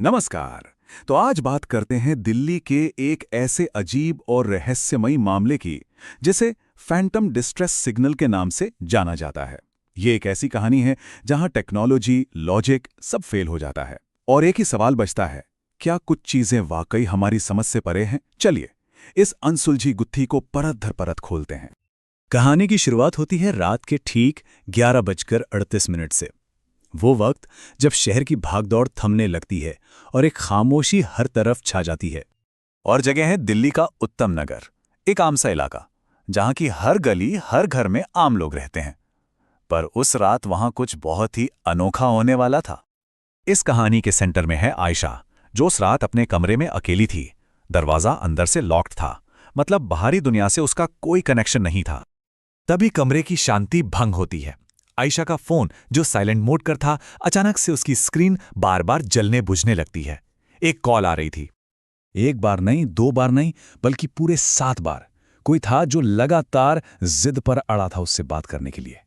नमस्कार। तो आज बात करते हैं दिल्ली के एक ऐसे अजीब और रहस्यमयी मामले की जिसे फैंटम डिस्ट्रेस सिग्नल के नाम से जाना जाता है। ये एक ऐसी कहानी है जहां टेक्नोलॉजी, लॉजिक सब फेल हो जाता है और एक ही सवाल बचता है, क्या कुछ चीजें वाकई हमारी समझ से परे हैं? चलिए इस अनसुलझी गुत्थी को परत दर परत खोलते हैं। कहानी की शुरुआत होती है रात के ठीक 11:38 से। वो वक्त जब शहर की भागदौड़ थमने लगती है और एक खामोशी हर तरफ छा जाती है। और जगह है दिल्ली का उत्तम नगर, एक आम सा इलाका जहां की हर गली, हर घर में आम लोग रहते हैं। पर उस रात वहां कुछ बहुत ही अनोखा होने वाला था। इस कहानी के सेंटर में है आयशा, जो उस रात अपने कमरे में अकेली थी। दरवाजा अंदर से लॉक्ड था, मतलब बाहरी दुनिया से उसका कोई कनेक्शन नहीं था। तभी कमरे की शांति भंग होती है। आयशा का फोन, जो साइलेंट मोड पर था, अचानक से उसकी स्क्रीन बार बार जलने बुझने लगती है। एक कॉल आ रही थी। एक बार नहीं, दो बार नहीं, बल्कि पूरे 7 बार। कोई था जो लगातार जिद पर अड़ा था उससे बात करने के लिए।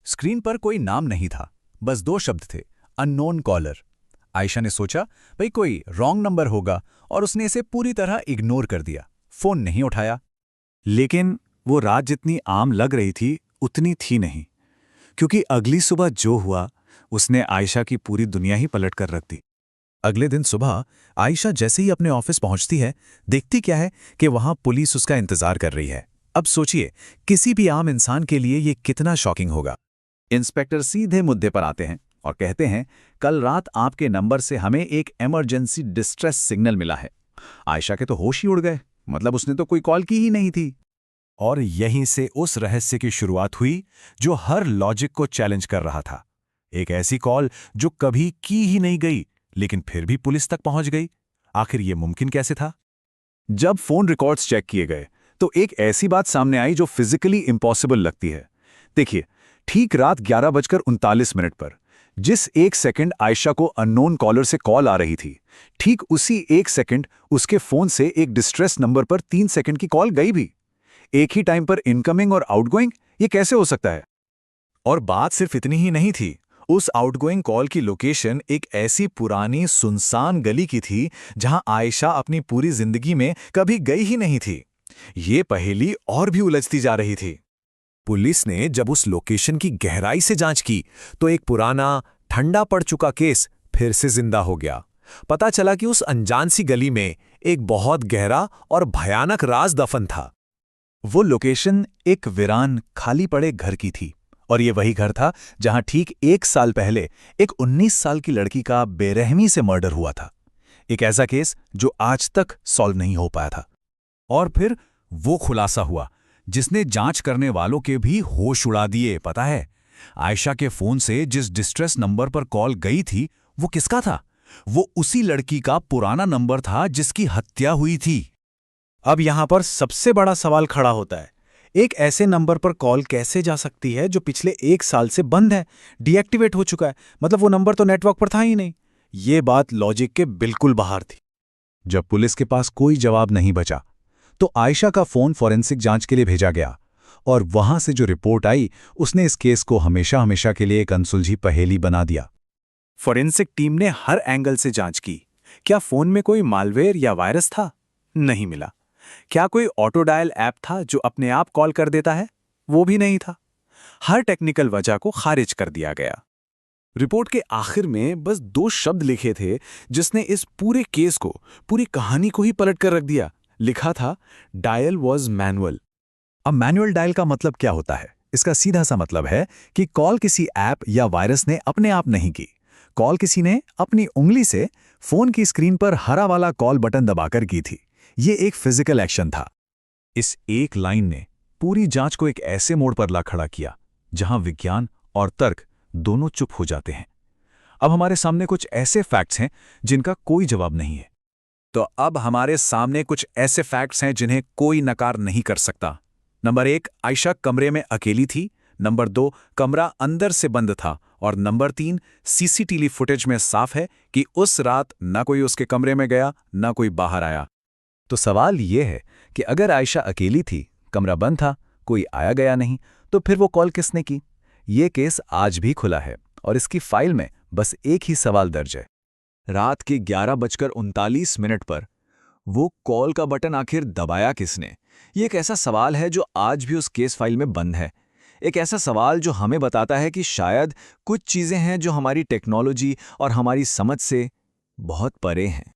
स्क्रीन पर कोई नाम नहीं था, बस 2 शब्द थे, अननोन कॉलर। आयशा ने सोचा भाई कोई रॉन्ग नंबर होगा और उसने इसे पूरी तरह इग्नोर कर दिया। फोन नहीं उठाया। लेकिन वो रात जितनी आम लग रही थी उतनी थी नहीं, क्योंकि अगली सुबह जो हुआ उसने आयशा की पूरी दुनिया ही पलट कर रख दी। अगले दिन सुबह आयशा जैसे ही अपने ऑफिस पहुंचती है, देखती क्या है कि वहां पुलिस उसका इंतजार कर रही है। अब सोचिए, किसी भी आम इंसान के लिए ये कितना शॉकिंग होगा। इंस्पेक्टर सीधे मुद्दे पर आते हैं और कहते हैं, कल रात आपके नंबर से हमें एक इमरजेंसी डिस्ट्रेस सिग्नल मिला है। आयशा के तो होश ही उड़ गए, मतलब उसने तो कोई कॉल की ही नहीं थी। और यहीं से उस रहस्य की शुरुआत हुई जो हर लॉजिक को चैलेंज कर रहा था। एक ऐसी कॉल जो कभी की ही नहीं गई, लेकिन फिर भी पुलिस तक पहुंच गई। आखिर ये मुमकिन कैसे था? जब फोन रिकॉर्ड्स चेक किए गए तो एक ऐसी बात सामने आई जो फिजिकली इम्पॉसिबल लगती है। देखिए, ठीक रात 11:39 पर जिस 1 सेकंड आयशा को अननोन कॉलर से कॉल आ रही थी, ठीक उसी 1 सेकंड उसके फोन से एक डिस्ट्रेस नंबर पर 3 सेकंड की कॉल गई भी। एक ही टाइम पर इनकमिंग और आउटगोइंग, ये कैसे हो सकता है? और बात सिर्फ इतनी ही नहीं थी। उस आउटगोइंग कॉल की लोकेशन एक ऐसी पुरानी सुनसान गली की थी जहां आयशा अपनी पूरी जिंदगी में कभी गई ही नहीं थी। ये पहेली और भी उलझती जा रही थी। पुलिस ने जब उस लोकेशन की गहराई से जांच की तो एक पुराना, ठंडा पड़ चुका केस फिर से जिंदा हो गया। पता चला कि उस अनजान सी गली में एक बहुत गहरा और भयानक राज दफन था। वो लोकेशन एक वीरान, खाली पड़े घर की थी, और ये वही घर था जहां ठीक 1 साल पहले एक 19 साल की लड़की का बेरहमी से मर्डर हुआ था। एक ऐसा केस जो आज तक सॉल्व नहीं हो पाया था। और फिर वो खुलासा हुआ जिसने जांच करने वालों के भी होश उड़ा दिए। पता है, आयशा के फोन से जिस डिस्ट्रेस नंबर पर कॉल गई थी वो किसका था? वो उसी लड़की का पुराना नंबर था जिसकी हत्या हुई थी। अब यहां पर सबसे बड़ा सवाल खड़ा होता है, एक ऐसे नंबर पर कॉल कैसे जा सकती है जो पिछले 1 साल से बंद है, डीएक्टिवेट हो चुका है? मतलब वो नंबर तो नेटवर्क पर था ही नहीं। ये बात लॉजिक के बिल्कुल बाहर थी। जब पुलिस के पास कोई जवाब नहीं बचा तो आयशा का फोन फॉरेंसिक जांच के लिए भेजा गया और वहां से जो रिपोर्ट आई उसने इस केस को हमेशा हमेशा के लिए एक अनसुलझी पहेली बना दिया। फॉरेंसिक टीम ने हर एंगल से जांच की। क्या फोन में कोई मालवेयर या वायरस था? नहीं मिला। क्या कोई ऑटो डायल ऐप था जो अपने आप कॉल कर देता है? वो भी नहीं था। हर टेक्निकल वजह को खारिज कर दिया गया। रिपोर्ट के आखिर में बस 2 शब्द लिखे थे जिसने इस पूरे केस को, पूरी कहानी को ही पलट कर रख दिया। लिखा था, डायल वॉज मैनुअल। अब मैनुअल डायल का मतलब क्या होता है? इसका सीधा सा मतलब है कि कॉल किसी ऐप या वायरस ने अपने आप नहीं की। कॉल किसी ने अपनी उंगली से फोन की स्क्रीन पर हरा वाला कॉल बटन दबाकर की थी। ये एक फिजिकल एक्शन था। इस एक लाइन ने पूरी जांच को एक ऐसे मोड़ पर ला खड़ा किया जहां विज्ञान और तर्क दोनों चुप हो जाते हैं। अब हमारे सामने कुछ ऐसे फैक्ट्स हैं जिनका कोई जवाब नहीं है। तो अब हमारे सामने कुछ ऐसे फैक्ट्स हैं जिन्हें कोई नकार नहीं कर सकता। नंबर 1, आयशा कमरे में अकेली थी। नंबर 2, कमरा अंदर से बंद था। और नंबर 3, सीसीटीवी फुटेज में साफ है कि उस रात न कोई उसके कमरे में गया, न कोई बाहर आया। तो सवाल ये है कि अगर आयशा अकेली थी, कमरा बंद था, कोई आया गया नहीं, तो फिर वो कॉल किसने की? ये केस आज भी खुला है और इसकी फाइल में बस एक ही सवाल दर्ज है। रात के 11:39 पर वो कॉल का बटन आखिर दबाया किसने? ये एक ऐसा सवाल है जो आज भी उस केस फाइल में बंद है। एक ऐसा सवाल जो हमें बताता है कि शायद कुछ चीजें हैं जो हमारी टेक्नोलॉजी और हमारी समझ से बहुत परे हैं।